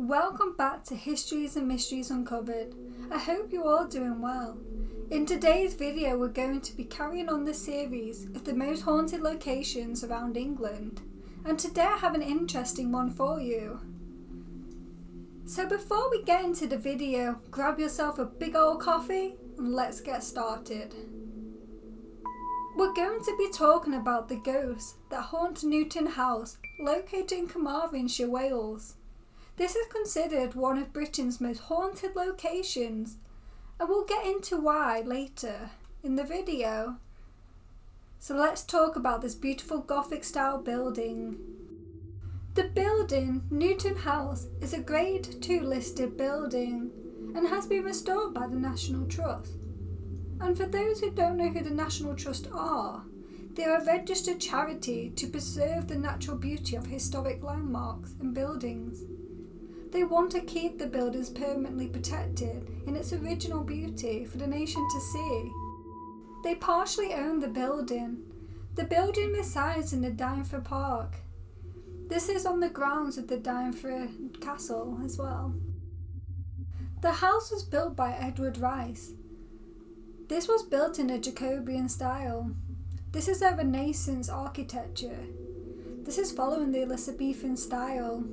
Welcome back to Histories and Mysteries Uncovered. I hope you're all doing well. In today's video we're going to be carrying on the series of the most haunted locations around England, and today I have an interesting one for you. So before we get into the video, grab yourself a big old coffee and let's get started. We're going to be talking about the ghosts that haunt Newton House, located in Carmarthenshire, Wales. This is considered one of Britain's most haunted locations, and we'll get into why later in the video. So let's talk about this beautiful Gothic style building. The building, Newton House, is a Grade 2 listed building and has been restored by the National Trust. And for those who don't know who the National Trust are, they are a registered charity to preserve the natural beauty of historic landmarks and buildings. They want to keep the buildings permanently protected in its original beauty for the nation to see. They partially own the building. The building resides in the Dynford Park. This is on the grounds of the Dynford Castle as well. The house was built by Edward Rice. This was built in a Jacobean style. This is a Renaissance architecture. This is following the Elizabethan style.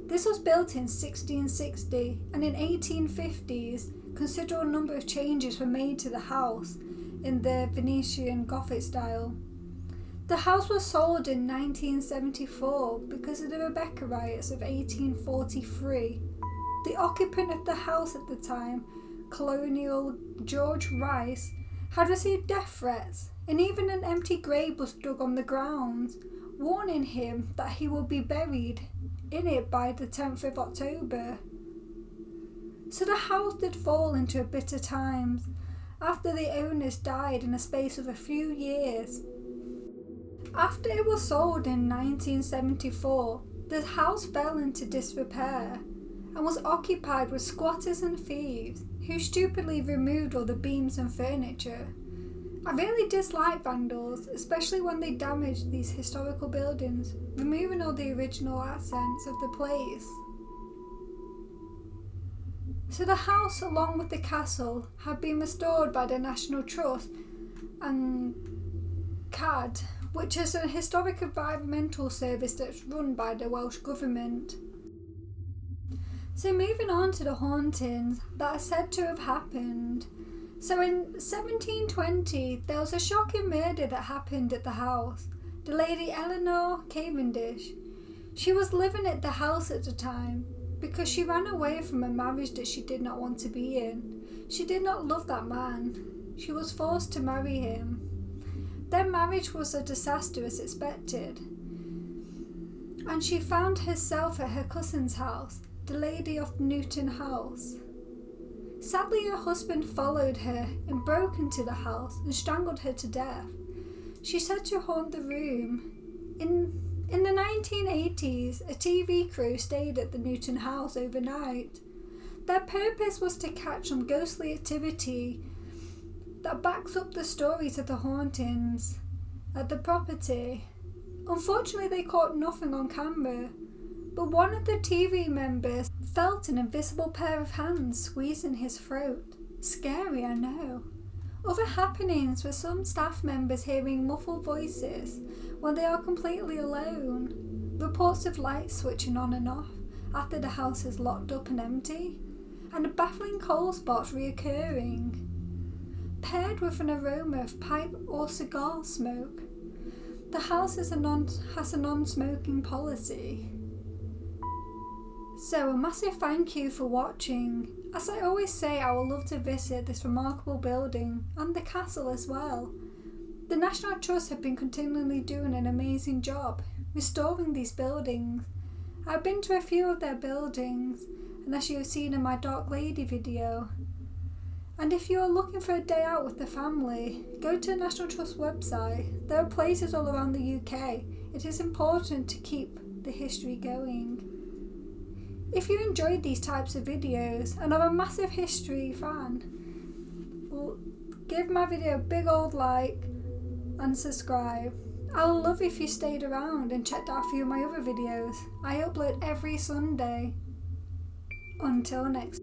This was built in 1660, and in 1850s, considerable number of changes were made to the house in the Venetian Gothic style. The house was sold in 1974 because of the Rebecca riots of 1843. The occupant of the house at the time, Colonel George Rice, had received death threats, and even an empty grave was dug on the grounds, warning him that he would be buried in it by the 10th of October. So the house did fall into a bitter times after the owners died in a space of a few years. After it was sold in 1974, the house fell into disrepair and was occupied with squatters and thieves who stupidly removed all the beams and furniture. I really dislike vandals, especially when they damage these historical buildings, removing all the original accents of the place. So the house, along with the castle, have been restored by the National Trust and CAD, which is a historic environmental service that's run by the Welsh Government. So moving on to the hauntings that are said to have happened. So in 1720, there was a shocking murder that happened at the house. The lady Eleanor Cavendish. She was living at the house at the time because she ran away from a marriage that she did not want to be in. She did not love that man. She was forced to marry him. Their marriage was a disaster as expected. And she found herself at her cousin's house, the lady of Newton House. Sadly, her husband followed her and broke into the house and strangled her to death. She said to haunt the room. In the 1980s, a TV crew stayed at the Newton House overnight. Their purpose was to catch some ghostly activity that backs up the stories of the hauntings at the property. Unfortunately, they caught nothing on camera, but one of the TV members felt an invisible pair of hands squeezing his throat. Scary, I know. Other happenings were some staff members hearing muffled voices when they are completely alone. Reports of lights switching on and off after the house is locked up and empty, and a baffling cold spots reoccurring, paired with an aroma of pipe or cigar smoke. The house has a non-smoking policy. So a massive thank you for watching. As I always say, I would love to visit this remarkable building and the castle as well. The National Trust have been continually doing an amazing job restoring these buildings. I've been to a few of their buildings, and as you have seen in my Dark Lady video. And if you are looking for a day out with the family, go to the National Trust website. There are places all around the UK. It is important to keep the history going. If you enjoyed these types of videos and are a massive history fan, well, give my video a big old like and subscribe. I'll love if you stayed around and checked out a few of my other videos. I upload every Sunday. Until next